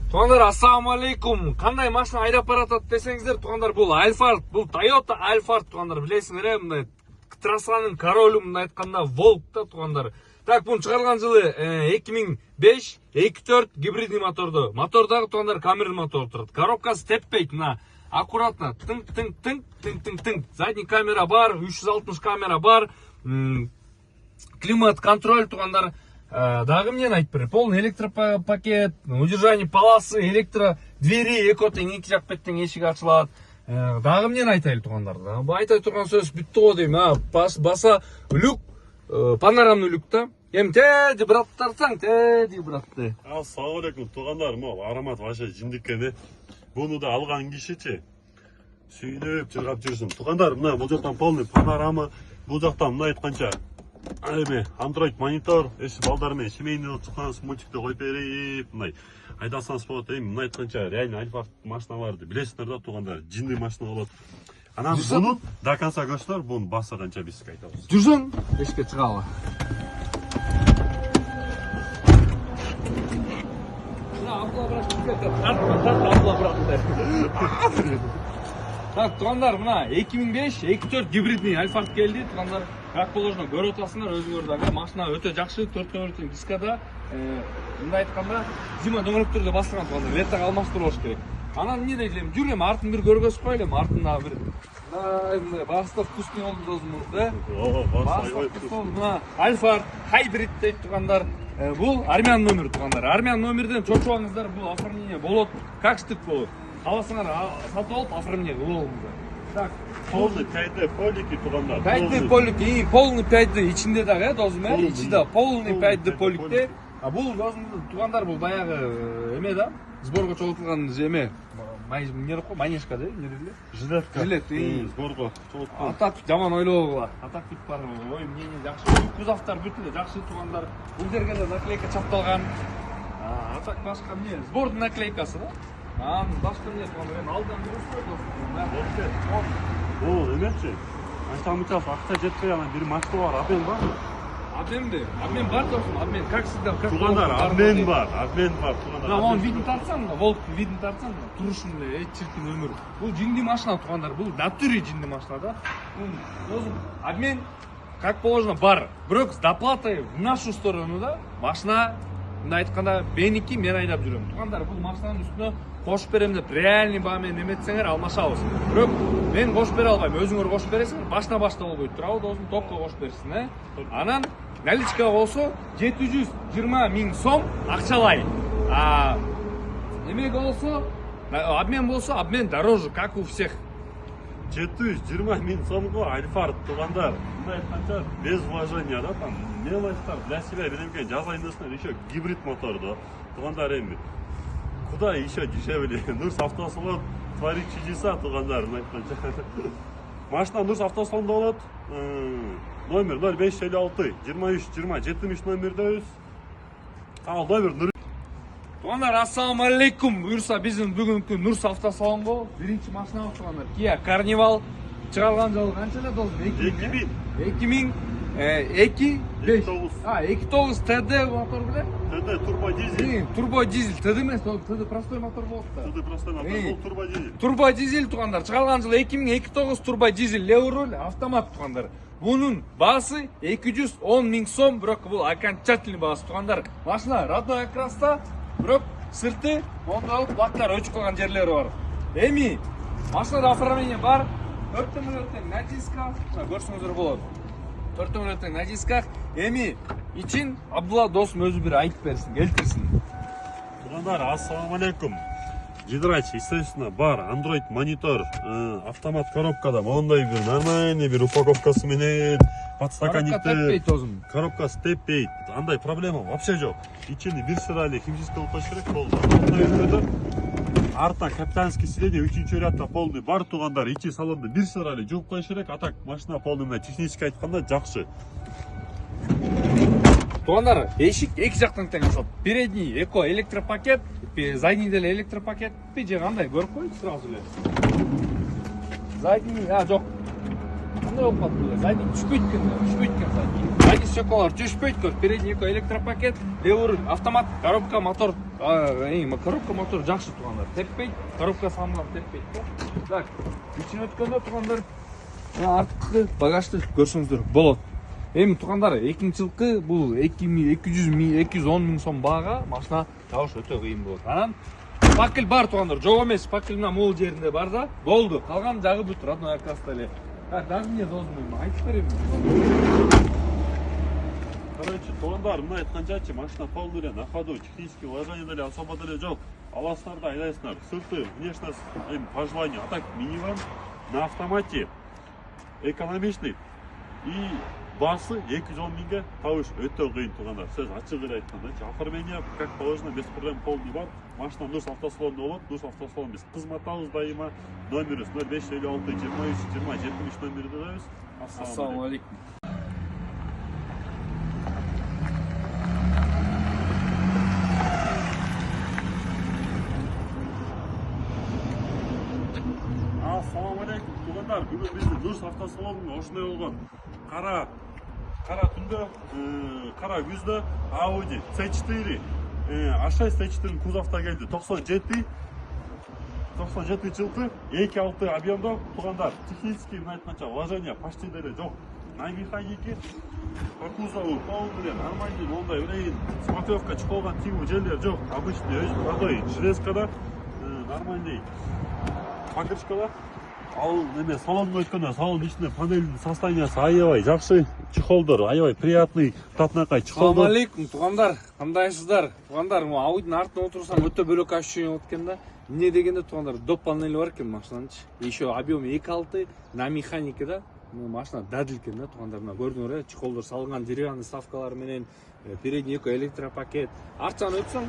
Туғандар, ассаламу алейкум. Қандай машина айдап баратат десеңіздер, туғандар, бұл Альфард, бұл Toyota Альфард, туғандар, білесіңдер, мындай трассаның королі, мындай айтқанда Волк та, туғандар. Так, бұны шығарған жылы 2005 2.4 гибридный моторды. Мотордағы, туғандар, камерный мотор тұрады. Коробкасы теппейді, мына аккуратно тың. Задний камера бар, 360 камера бар, климат контроль, туғандар. Дағы мен айтып бір, полный электропакет, удержание полосы, электро двери, экотың екі жақ беттен ешік ашылады. Дағы мен айтайлы туғандар. Айтай тұрған сөз бүтті ғой деймін. Баса люк, панорамный люкта. Тәді браттарсаң, тәді братты. Ассалаумалейкум туғандар, мол аромат ваша жиндіккені. Бұны да алған кешече. Сүйініп жырғап жүрсін. Туғандар, мына бұл жақтан полный панорама, бұл жақтан мына айтқанша. Android монитор, еші балдармен семейный отсыққансы мультикті қойып беріп, мынай айдасаңыз болады, мына айтқанша реально Альфард машиналарды білесіңдер да туғандар, жинді машина болады. Анан бұны до конца көрсіңдер, бұны басы қанша бесік айтамыз. Жүрсің, ешке шығалы. Так, туғандар, мына 2005 2.4 гибридный Альфард келді, туғандар. Как положено, көріп отасыңдар, өзіңдерді машина өте жақсы, 4-4 дискада. Мында айтқанда, зима дөңгелектерде бастырған туғандар, леттағы алмастыру болуш керек. Анан не дейлем, жүрем, артын бір көргөз қойлем, артында бір. Басты вкусный олды дозымыз, да? Басты вкусный олды, мына Альфард, хайбрид дейді туғандар. Бұл армян номер туғандар. Армян номерден чоқшуаңыздар, бұл оформление болады, как штык болады. Қаласыңар сатып алып, оформление болыңыздар. Так, полный 5D полики туғандар. 5D полики, полный 5D içinde de dozum er, içinde полный 5D поликте. Бұл дозымды туғандар, бұл баяғы еме да, сборға çoğaltılған еме. Манешка да, нерелі? Жилетка. Жилет, сборға çoğaltılған. Атак жаман ойлауға. Атак бүт бар, ой, мнение жақсы. Кузовтар бүтілі жақсы туғандар. Бұл жерге де наклейка чапталған. Атак басқа мне, сбордың наклейкасы да. Башқа не туғандар, алдан дұрыс қой. О, еметші? Айтамычас, ақша жетпей ана бір машина бар, абмен бар? Абмен де, абмен бар тосын, абмен, как всегда. Туғандар, абмен бар, туғандар. Оның видін тартсаң, волктың видін тартсаң, тұрышынды, чіркін өмір. Бұл жинді машина туғандар, бұл натуре жинді машина да. Абмен, как положено, бар. Бірақ с доплатой в нашу сторону да, машина, мында айтқанда, бенеки мен айдап жүрем. Туғандар, бұл машинаның үстіне қошып берем деп, реальный бағамен неметсеңер алмашауыз. Бірақ мен қошып бере албайым, өзіңер қошып бересіңер, башна болбойды. Тұрауы да өзің топқа қошып берсін. Анан наличка болса 720 000 сом ақшалай. Немеге болса, обмен болса, обмен дороже, как у всех. 720 000 сомға Альфард туғандар. Мында айтқанша, без уважения да, там мелочтар для себя беремкен жазайындысынан еще гибрид моторды. Туғандар емі. Куда еще дешевле? Нұрс автосалон творит чудеса туғандар. Машина Нұрс автосалонда болады. Номер 0556 23 20 73 номерде өз. Ал номер Нұрс. Туғандар, ассаламу алейкум. Бұйырса біздің бүгінгі Нұрс автосалонға бірінші машина алып туғандар. Kia Carnival шығарған жылы қаншада долсын? 2000 2.5 TD мотор біле? TD турбо дизель. Турбо дизель, TD емес, TD простой мотор болды да. TD простой мотор болды, турбо дизель. Турбо дизель туғандар, шығарған жылы 2009 турбо дизель, леворуль, автомат туғандар. Бұның басы 210 000 сом, бірақ бұл окончательный басы туғандар. Машина родной окраста, бірақ сырты, ондалық бактар өчіп қойған жерлері бар. Эми, машинада оформление бар, 4 миллион на дисках, көрсіңіздер болады. 4 миллион на дисках, эми için Абдулла досым өзі бір айтып берсін, келтірсін. Туғандар, ассаламу алейкум. Гидрач, естественно, бар, Android монитор, автомат коробкада, ондай бір нормальный бір упаковкасы менен, подстаканникті, коробкасы теппейді. Андай проблема вообще жоқ. Ичінде бір сырали химчистка ұлташ керек болды. Артынан капитанский сиденье, үшінші рядта полный бар туғандар, ичи салонды бір сырали жуып қойыш керек, а так машина полный технически айтқанда жақсы. Туғандар, ешік екі жақтан тең жасалды. Передний эко электропакет, задний деле электропакет, же қандай көріп қойды сразу ле. Задний, жоқ. Qanday bo'lib qoldi? Zadniy tushmaydi ekan zadniy. Zadniy stеклолар tushmaydi ekan. Передний elektropakет, левый руль, автомат, коробка, мотор. Коробка, мотор жақсы туғандар. Теппейді, коробка салынған теппейді. Так, үчін өткенде туғандар. Артқы багажды көрсеңіздер болады. Эми туғандар, экинчи жылкы бул 210 миң сом баага машина табыш өтө кыйын болот. Анан пакел бар туғандар, жок эмес, пакел мына могул жеринде бар да, болду. Калган жагы бүт родной окраска эле. Так, даже мне должен айтып берем. Короче, туғандар, мына айтканчачы машина полный на ходу, технический вложение деле особо деле жок. Аласыңар да айдайсыңар. Сырты, внешность по желанию. А так миниван на автомате. Экономичный. И басы 210 миңге табыш өтө кыйын туғандар. Сөз ачык эле айтканда, оформление как положено, без проблем полный бар. Машина Нурс автосалонда болот. Нурс автосалон биз кызматабыз дайыма. Номерибиз 0556 23 20 70 номерде дайбыз. Ассаламу алейкум. Assalamu alaikum туғандар. Бүгін біздің Нурс автосалонының ошындай болған қара түнді, қара күзді Audi C4 A6 C4 кузовта келді. 97 жылқы 2.6 объемда туғандар. Технический айтқанша вложение почти деле жоқ. На механике по кузову полный нормальный, ондай үрейін смотровка чықолған тиу жерлер жоқ. Обычный өз продой железкада нормальный покрышкада. Ал неме салонға өткенде салон ішінде панельдің состояниясы аябай жақсы, чехолдор аябай приятный, татнакай чехолдор. Ассаламу алейкум туғандар, қандайсыздар? Туғандар, Ауdiдің артына отырсам өтө бөлек ощущение болот экен да. Не дегенде туғандар, доп панели бар экен машинанычы. Еще объем 2.6 на механике да. Машина дадил экен да туғандар. Мына көрдүңөр, чехолдор салынган деревянный ставкалар менен, передний электропакет. Арт жагына өтсөң,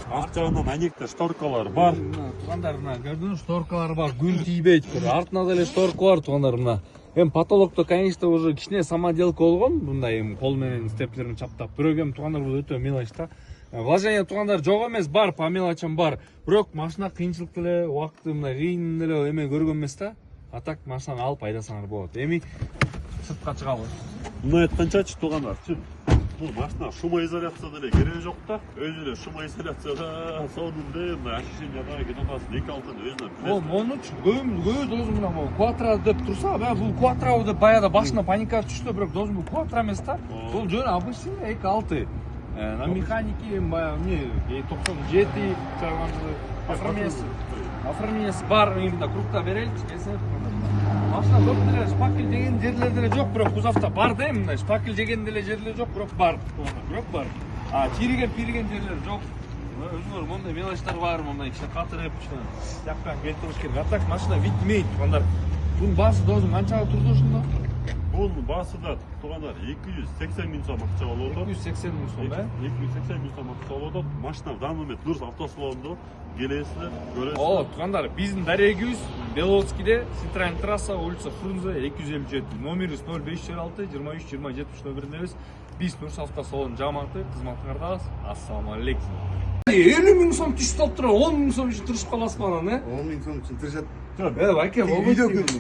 Арт жағынан әнекті шторкалар бар. Туғандар, мына көрдүңөр, шторкалар бар, гүл тийбейт. Артына деле шторка бар туғандар мына. Эми потолокто, конечно, уже кичине самоделка болгон, мындай эми кол менен степлерин чаптап. Бирок эми туғандар бул өтө мелочь да. Вложение туғандар жок эмес, бар, по мелочам бар. Бирок машина кыйынчылык деле, убакыты мындай кыйын деле эме көргөн эмес да. А так машинаны алып айдасаңар болот. Эми сыртка чыгабыз. Мына айтканчачы туғандар, чын. Бұл машина шумоизоляция деле кереги жок да. Өзү эле шумоизоляцияда сонунда мына ощущение да, кетатасың 2.6-ны өзүнөн билесиң. Ол монуч көбү должен мына могу кватро деп турса, бул кватро деп баягы башына паника түштү, бирок должен бул кватро эмес да. Бул жөн обычный 2.6. На механике не 97 чыгарган жылы. Оформлениеси бар, именно крупта береличи, келсе. Машина көп деле шпакел деген жерлер деле жок, бирок кузовта бар да, мындай шпакел деген деле жерлер жок, бирок бар. Чириген жерлер жок. Өзүңөр мондай мелочтар бар, мондай кичине катырып, кичине жаккан келтириш керек. А так машина витмейт туғандар. Бунун баасы должен канчага турду ошондо? Бунун баасы да туғандар 280 миң сом акча болот. 280 миң сом, 280 миң сом акча болот. Машина в данный момент Нурс автосалонунда келесиздер, көрөсүздөр. О, туғандар, биздин дарегибиз Беловскийде, Citroen трасса, улица Фрунзе 257. Номерибиз 0506 23 20 70 номеріндебиз. Биз Нурс автосалонунун жамааты кызматыңардабыз. Ассаламу алейкум. 50 миң сом түшүп калып туруп, 10 миң сом үчүн тырышып каласыз анан, 10 миң сом үчүн тырышат. Байке,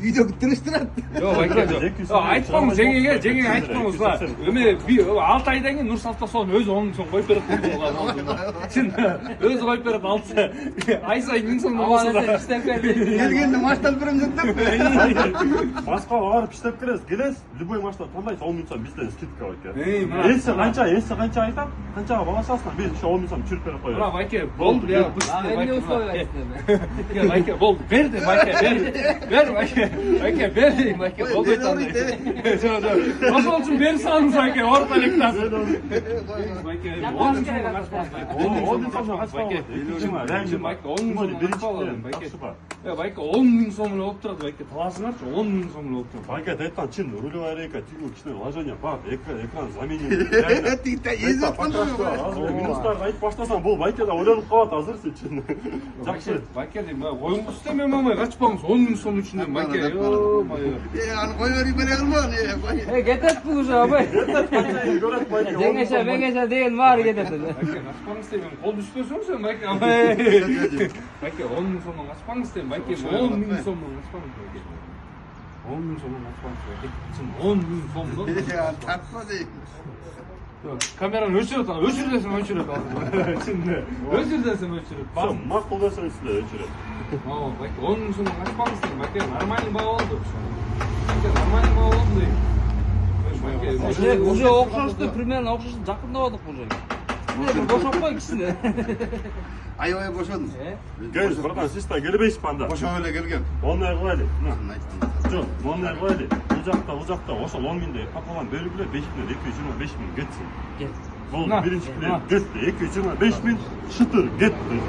Видео тырыштырат. Байке, айтпаңыз, жеңеге айтпаңыз да. Эме 6 айдан кийин Нурс автосалон өзү 10 миң сом коюп берет. Чын, өзү коюп берет, алса. Ай сайын 1000 сом болсо да иштеп келди. Келгенде машинаны берем деп. Башка барып иштеп келесиз, любой машина тандайсыз, 10 миң сом бизден скидка бар экен. Эси канча айтат, канчага балашасыңар, биз ошо 10 миң сом чүрүп берип коебуз. Байке, болду, я Байке, болду, берди, Байке, берди, болду айтамын. Ошол үчүн бери салыңыз, Байке, орто электе. Байке, 10 миң сом качпайт. Байке, 10 миң сом эле болуп турат, Байке, таласыңарчы, 10 миң сом эле болуп турат. Байке айткан чын, рулевая рейка, тигүү кичине вложение бар, экран заменили. Минустарды айтып баштасаң, бул Байке да ойлонуп калат азыр сен чын. Жакшы. Байке, коюңуз иштеме мамай, качпаңыз, 10 миң сом үчүн, Байке, Аны кой берип бере кылмаган, Кетет бул уже, абай. Меңеше деген баары кетет. Байке, качпаңыз дейм, кол түшпөсөң сен, Байке. Байке, 10 миң сомдон качпаңыз дейм, Байке, 10 миң сомдон качпаңыз. 10 ming so'mdan oshmasin. Sen 10 ming so'mdan. Ya tatma deyim. Kamerani o'chirib tur, o'chir desam o'chirib hozir. Şimdi o'chir desam o'chirib. Sen ma'qul desang sizlar o'chiradi. Ha, bak 10 ming so'mdan oshmasin. Bak, нормальный baho oldu. Нормальный baho oldu. Уже окшошты, примерно окшошты жакындабадык уже. Bir boşap koy ikisini. Ayo'ya boşadın. Gel, buradan siz de gelip panda. Boşa öyle gelgen. Onday qo'yaylik. Şunu aytdim. Жоқ, onday qo'yaylik. Bu жақта ошол 10 миңдей капалган белгилер 5 миңден 225 миң кетсин. Кет. Бул На, биринчи на. билет кетти. 225 миң шытыр кетти.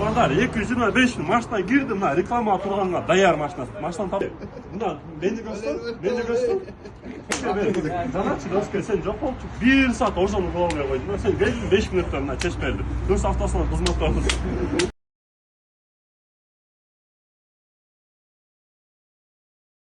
Балдар 225 миң машина кирди, мына реклама турганга даяр машина. Машинаны тап. Мына мени көстөр. Жанатчы доска сен жок болчу. 1 саат ошону кыла алмай койдум. Сен келдиң 5 мүнөттөн мына чечип берди. Дұрыс автосына кызматтабыз.